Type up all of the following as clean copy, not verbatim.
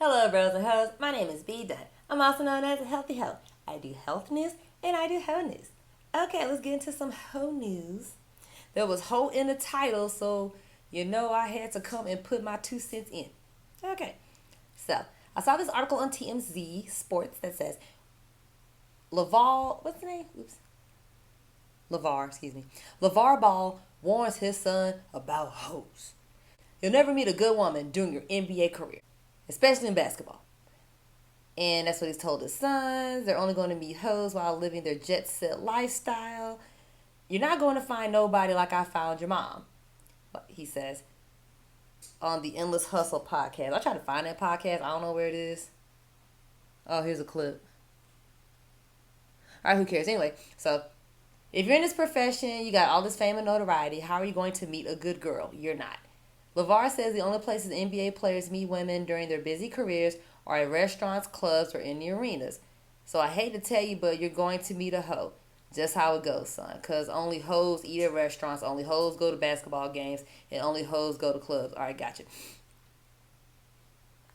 Hello, bros and hoes. My name is B Dunn. I'm also known as a healthy hoe. I do health news and I do hoe news. Okay, let's get into some hoe news. There was hoe in the title, so I had to come and put my 2 cents in. Okay, so I saw this article on TMZ Sports that says LaVar, what's the name? Oops, LaVar, excuse me. LaVar Ball warns his son about hoes. You'll never meet a good woman during your NBA career, especially in basketball. And that's what he's told his sons. They're only going to meet hoes while living their jet set lifestyle. You're not going to find nobody like I found your mom, he says on the Endless Hustle podcast. I tried to find that podcast. I don't know where it is. Oh, here's a clip. All right, who cares? Anyway, so if you're in this profession, you got all this fame and notoriety, how are you going to meet a good girl? You're not. LaVar says the only places NBA players meet women during their busy careers are at restaurants, clubs, or in the arenas. So I hate to tell you, but you're going to meet a hoe. Just how it goes, son. Because only hoes eat at restaurants, only hoes go to basketball games, and only hoes go to clubs. All right, gotcha.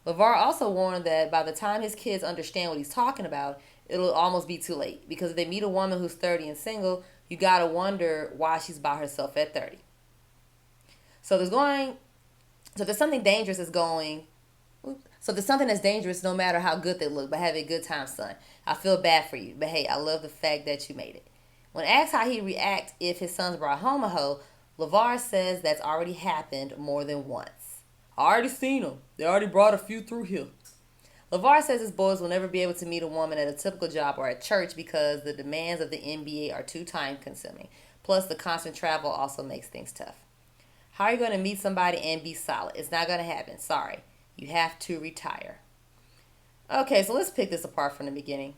LaVar also warned that by the time his kids understand what he's talking about, it'll almost be too late. Because if they meet a woman who's 30 and single, you got to wonder why she's by herself at 30. So there's something dangerous that's going. So there's something that's dangerous no matter how good they look, but have a good time, son. I feel bad for you, but hey, I love the fact that you made it. When asked how he'd react if his sons brought home a hoe, LaVar says that's already happened more than once. I already seen them. They already brought a few through here. LaVar says his boys will never be able to meet a woman at a typical job or at church because the demands of the NBA are too time consuming. Plus, the constant travel also makes things tough. How are you going to meet somebody and be solid? It's not going to happen. Sorry. You have to retire. Okay, so let's pick this apart from the beginning.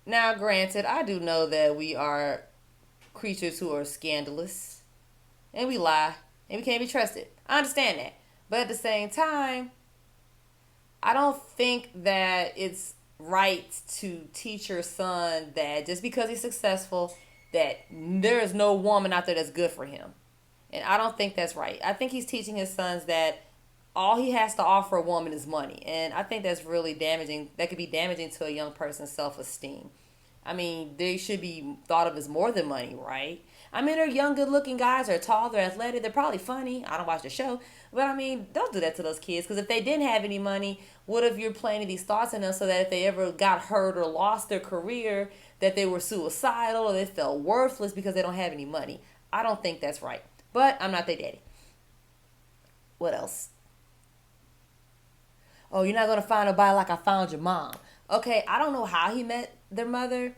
Now, granted, I do know that we are creatures who are scandalous. And we lie. And we can't be trusted. I understand that. But at the same time, I don't think that it's right to teach your son that just because he's successful, that there is no woman out there that's good for him. And I don't think that's right. I think he's teaching his sons that all he has to offer a woman is money. And I think that's really damaging. That could be damaging to a young person's self-esteem. I mean, they should be thought of as more than money, right? I mean, they're young, good-looking guys. They're tall, they're athletic. They're probably funny. I don't watch the show. But, I mean, don't do that to those kids. Because if they didn't have any money, what if you're planting these thoughts in them so that if they ever got hurt or lost their career, that they were suicidal or they felt worthless because they don't have any money? I don't think that's right. But I'm not their daddy. What else? Oh, you're not going to find nobody like I found your mom. Okay, I don't know how he met their mother.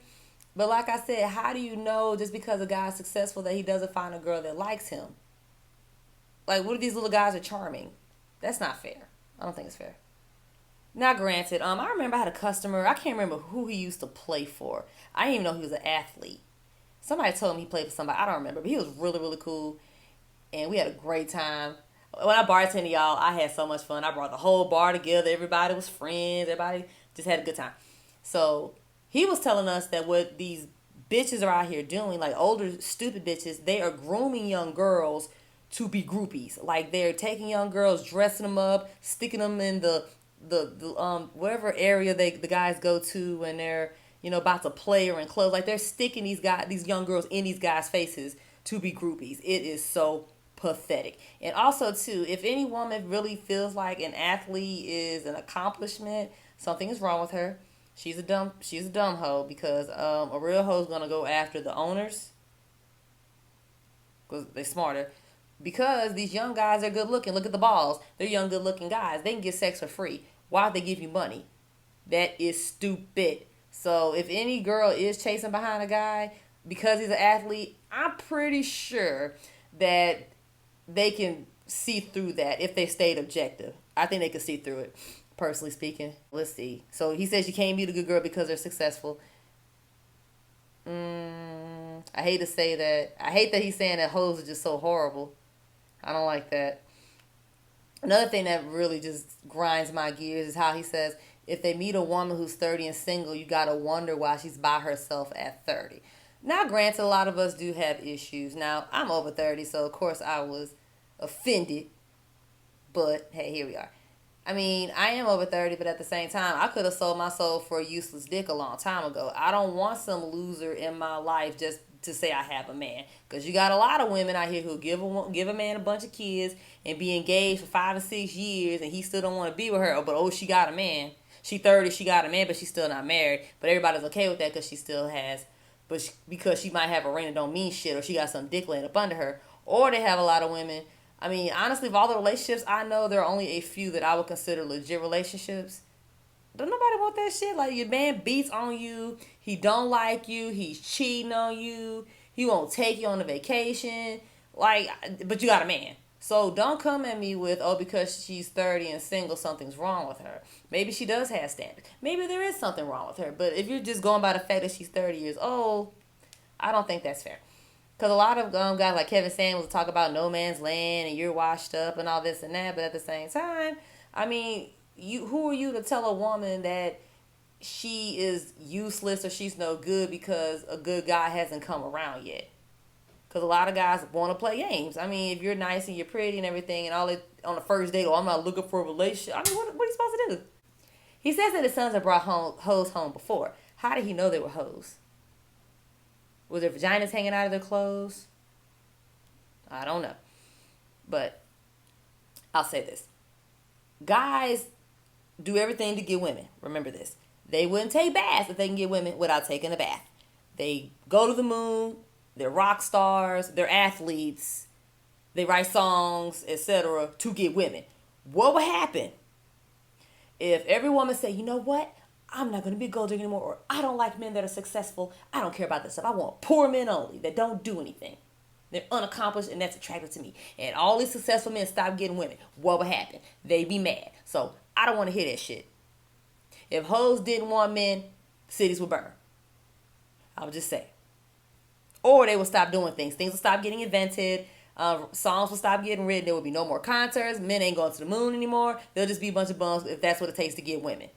But like I said, how do you know just because a guy's successful that he doesn't find a girl that likes him? Like, what if these little guys are charming? That's not fair. I don't think it's fair. Now, granted, I remember I had a customer. I can't remember who he used to play for. I didn't even know he was an athlete. Somebody told me he played for somebody. I don't remember. But he was really, really cool. And we had a great time. When I bartended, y'all, I had so much fun. I brought the whole bar together. Everybody was friends. Everybody just had a good time. So he was telling us that what these bitches are out here doing, like older stupid bitches, they are grooming young girls to be groupies. Like they're taking young girls, dressing them up, sticking them in the whatever area the guys go to when they're about to play or in clubs. Like they're sticking these young girls in these guys' faces to be groupies. It is so pathetic. And also too, if any woman really feels like an athlete is an accomplishment, something is wrong with her. She's a dumb hoe because a real hoe's gonna go after the owners because they're smarter. Because these young guys are good looking. Look at the balls. They're young, good looking guys. They can get sex for free. Why would they give you money? That is stupid. So if any girl is chasing behind a guy because he's an athlete, I'm pretty sure that they can see through that if they stayed objective. I think they can see through it, personally speaking. Let's see. So he says you can't meet a good girl because they're successful. I hate to say that. I hate that he's saying that hoes are just so horrible. I don't like that. Another thing that really just grinds my gears is how he says if they meet a woman who's 30 and single, you got to wonder why she's by herself at 30. Now, granted, a lot of us do have issues. Now, I'm over 30, so of course I was offended. But, hey, here we are. I mean, I am over 30, but at the same time, I could have sold my soul for a useless dick a long time ago. I don't want some loser in my life just to say I have a man. Because you got a lot of women out here who give a man a bunch of kids and be engaged for 5 and 6 years, and he still don't want to be with her. But, oh, she got a man. She 30, she got a man, but she's still not married. But everybody's okay with that because she still has, because she might have a ring that don't mean shit, or she got some dick laying up under her. Or they have a lot of women. I mean, honestly, of all the relationships I know, there are only a few that I would consider legit relationships. Don't nobody want that shit. Like, your man beats on you. He don't like you. He's cheating on you. He won't take you on a vacation. Like, but you got a man. So don't come at me with, oh, because she's 30 and single, something's wrong with her. Maybe she does have standards. Maybe there is something wrong with her. But if you're just going by the fact that she's 30 years old, I don't think that's fair. Because a lot of guys like Kevin Samuels talk about no man's land and you're washed up and all this and that. But at the same time, I mean, who are you to tell a woman that she is useless or she's no good because a good guy hasn't come around yet? Because a lot of guys want to play games. I mean, if you're nice and you're pretty and everything and all it on the first date, oh, I'm not looking for a relationship. I mean, what are you supposed to do? He says that his sons have brought hoes home before. How did he know they were hoes? Was their vaginas hanging out of their clothes? I don't know. But I'll say this. Guys do everything to get women. Remember this. They wouldn't take baths if they can get women without taking a bath. They go to the moon. They're rock stars. They're athletes. They write songs, etc. to get women. What would happen if every woman said, you know what? I'm not going to be a gold digger anymore, or I don't like men that are successful. I don't care about this stuff. I want poor men only that don't do anything. They're unaccomplished, and that's attractive to me. And all these successful men stop getting women. What would happen? They'd be mad. So I don't want to hear that shit. If hoes didn't want men, cities would burn. I would just say. Or they would stop doing things. Things would stop getting invented. Songs will stop getting written. There will be no more concerts. Men ain't going to the moon anymore. They'll just be a bunch of bums if that's what it takes to get women.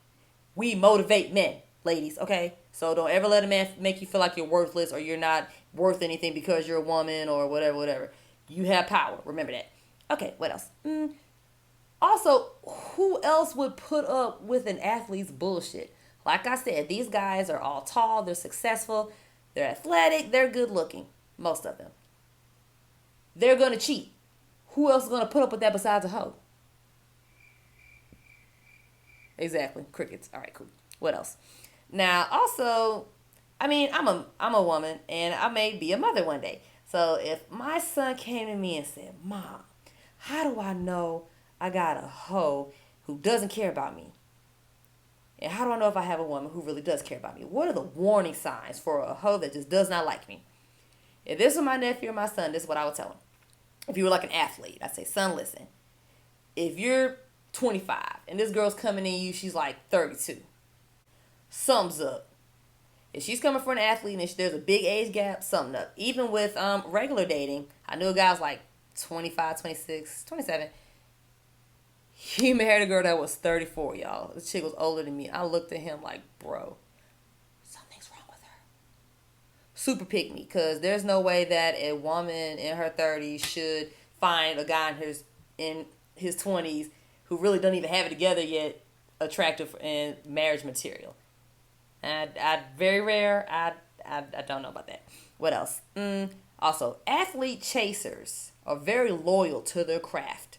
We motivate men, ladies, okay? So don't ever let a man make you feel like you're worthless or you're not worth anything because you're a woman or whatever. You have power. Remember that. Okay, what else? Also, who else would put up with an athlete's bullshit? Like I said, these guys are all tall. They're successful. They're athletic. They're good looking. Most of them. They're going to cheat. Who else is going to put up with that besides a hoe? Exactly. Crickets. All right, cool. What else? Now, also, I mean, I'm a woman and I may be a mother one day. So if my son came to me and said, Mom, how do I know I got a hoe who doesn't care about me? And how do I know if I have a woman who really does care about me? What are the warning signs for a hoe that just does not like me? If this was my nephew or my son, this is what I would tell him. If you were like an athlete, I'd say, son, listen. If you're 25 and this girl's coming in you, she's like 32. Something's up. If she's coming for an athlete and there's a big age gap, something up. Even with regular dating, I knew a guy was like 25, 26, 27. He married a girl that was 34, y'all. The chick was older than me. I looked at him like, bro, something's wrong with her. Super pick me, because there's no way that a woman in her 30s should find a guy in his 20s who really don't even have it together yet attractive and marriage material. And very rare. I don't know about that. What else? Also, athlete chasers are very loyal to their craft.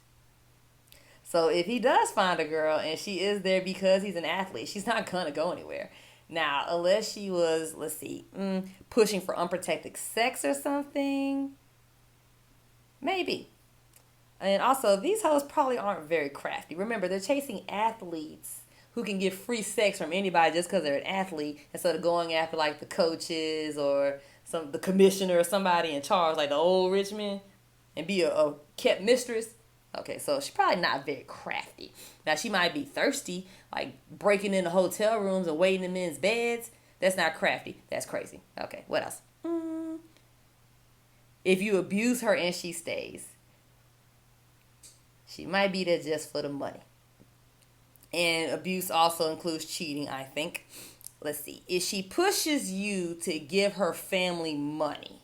So if he does find a girl and she is there because he's an athlete, she's not going to go anywhere. Now, unless she was, pushing for unprotected sex or something, maybe. And also, these hoes probably aren't very crafty. Remember, they're chasing athletes who can get free sex from anybody just because they're an athlete instead of going after like the coaches or the commissioner or somebody in charge, like the old rich men, and be a kept mistress. Okay, so she's probably not very crafty. Now, she might be thirsty, like breaking into hotel rooms and waiting in men's beds. That's not crafty. That's crazy. Okay, what else? If you abuse her and she stays, she might be there just for the money. And abuse also includes cheating, I think. Let's see. If she pushes you to give her family money,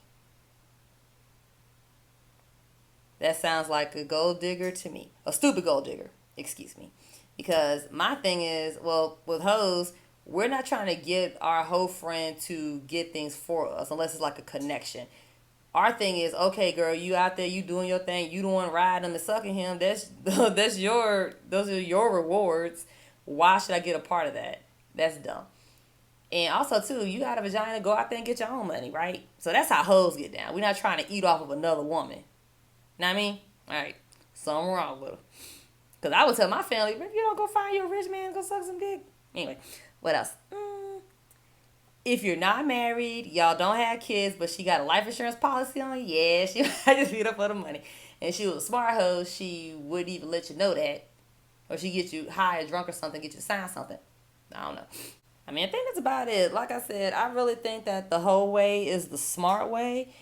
that sounds like a gold digger to me. A stupid gold digger. Excuse me. Because my thing is, well, with hoes, we're not trying to get our hoe friend to get things for us unless it's like a connection. Our thing is, okay, girl, you out there, you doing your thing, you the one riding him and sucking him. Those are your rewards. Why should I get a part of that? That's dumb. And also too, you got a vagina, go out there and get your own money, right? So that's how hoes get down. We're not trying to eat off of another woman. Know what I mean? All right, something wrong with her. Cause I would tell my family, if you don't go find you a rich man, go suck some dick. Anyway, what else? If you're not married, y'all don't have kids, but she got a life insurance policy on, yeah, she might just beat up for the money. And she was a smart hoe, she wouldn't even let you know that. Or she get you high or drunk or something, get you to sign something. I don't know. I mean, I think that's about it. Like I said, I really think that the whole way is the smart way.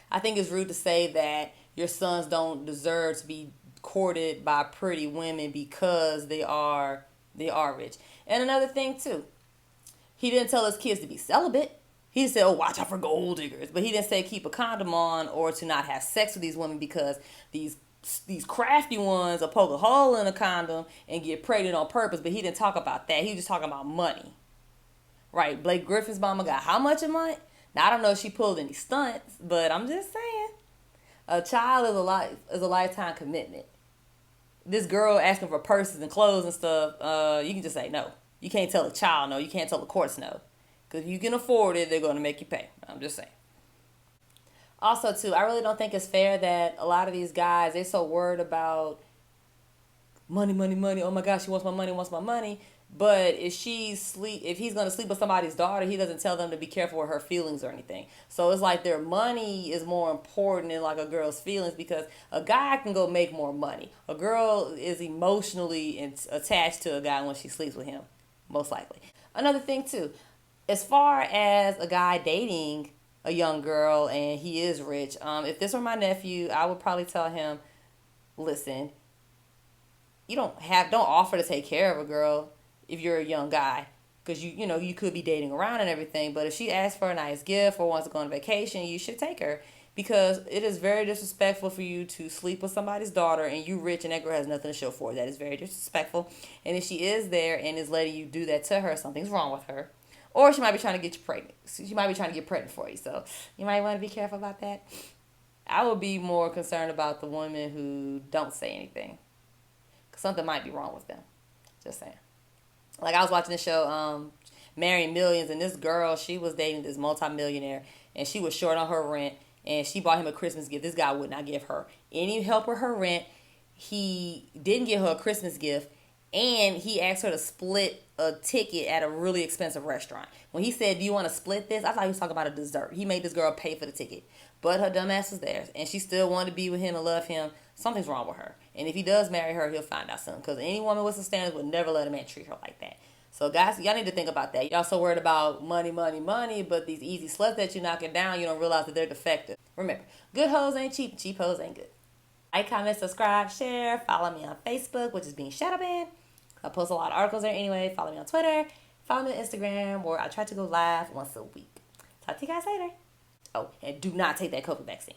I think it's rude to say that your sons don't deserve to be courted by pretty women because they are rich. And another thing too, he didn't tell his kids to be celibate. He said, "Oh, watch out for gold diggers," but he didn't say keep a condom on or to not have sex with these women because these crafty ones will poke a hole in a condom and get pregnant on purpose. But he didn't talk about that. He was just talking about money. Right? Blake Griffin's mama got how much a month? Now I don't know if she pulled any stunts, but I'm just saying, a child is a lifetime commitment. This girl asking for purses and clothes and stuff, you can just say no. You can't tell a child no. You can't tell the courts no. Because if you can afford it, they're going to make you pay. I'm just saying. Also, too, I really don't think it's fair that a lot of these guys, they're so worried about money, money, money. Oh my gosh, she wants my money, wants my money. But if he's gonna sleep with somebody's daughter, he doesn't tell them to be careful with her feelings or anything. So it's like their money is more important than like a girl's feelings because a guy can go make more money. A girl is emotionally attached to a guy when she sleeps with him, most likely. Another thing too, as far as a guy dating a young girl and he is rich, if this were my nephew, I would probably tell him, listen, don't offer to take care of a girl if you're a young guy, because you could be dating around and everything. But if she asks for a nice gift or wants to go on vacation, you should take her, because it is very disrespectful for you to sleep with somebody's daughter and you rich and that girl has nothing to show for it. That is very disrespectful. And if she is there and is letting you do that to her, something's wrong with her. Or she might be trying to get you pregnant. She might be trying to get pregnant for you. So you might want to be careful about that. I would be more concerned about the women who don't say anything, because something might be wrong with them. Just saying. Like, I was watching the show, Marrying Millions, and this girl, she was dating this multimillionaire, and she was short on her rent, and she bought him a Christmas gift. This guy would not give her any help with her rent. He didn't give her a Christmas gift, and he asked her to split a ticket at a really expensive restaurant. When he said, "Do you want to split this?" I thought he was talking about a dessert. He made this girl pay for the ticket. But her dumb ass was there, and she still wanted to be with him and love him. Something's wrong with her. And if he does marry her, he'll find out soon. Because any woman with some standards would never let a man treat her like that. So guys, y'all need to think about that. Y'all so worried about money, money, money, but these easy sluts that you're knocking down, you don't realize that they're defective. Remember, good hoes ain't cheap, cheap hoes ain't good. Like, comment, subscribe, share, follow me on Facebook, which is being shadow banned. I post a lot of articles there anyway. Follow me on Twitter. Follow me on Instagram, where I try to go live once a week. Talk to you guys later. Oh, and do not take that COVID vaccine.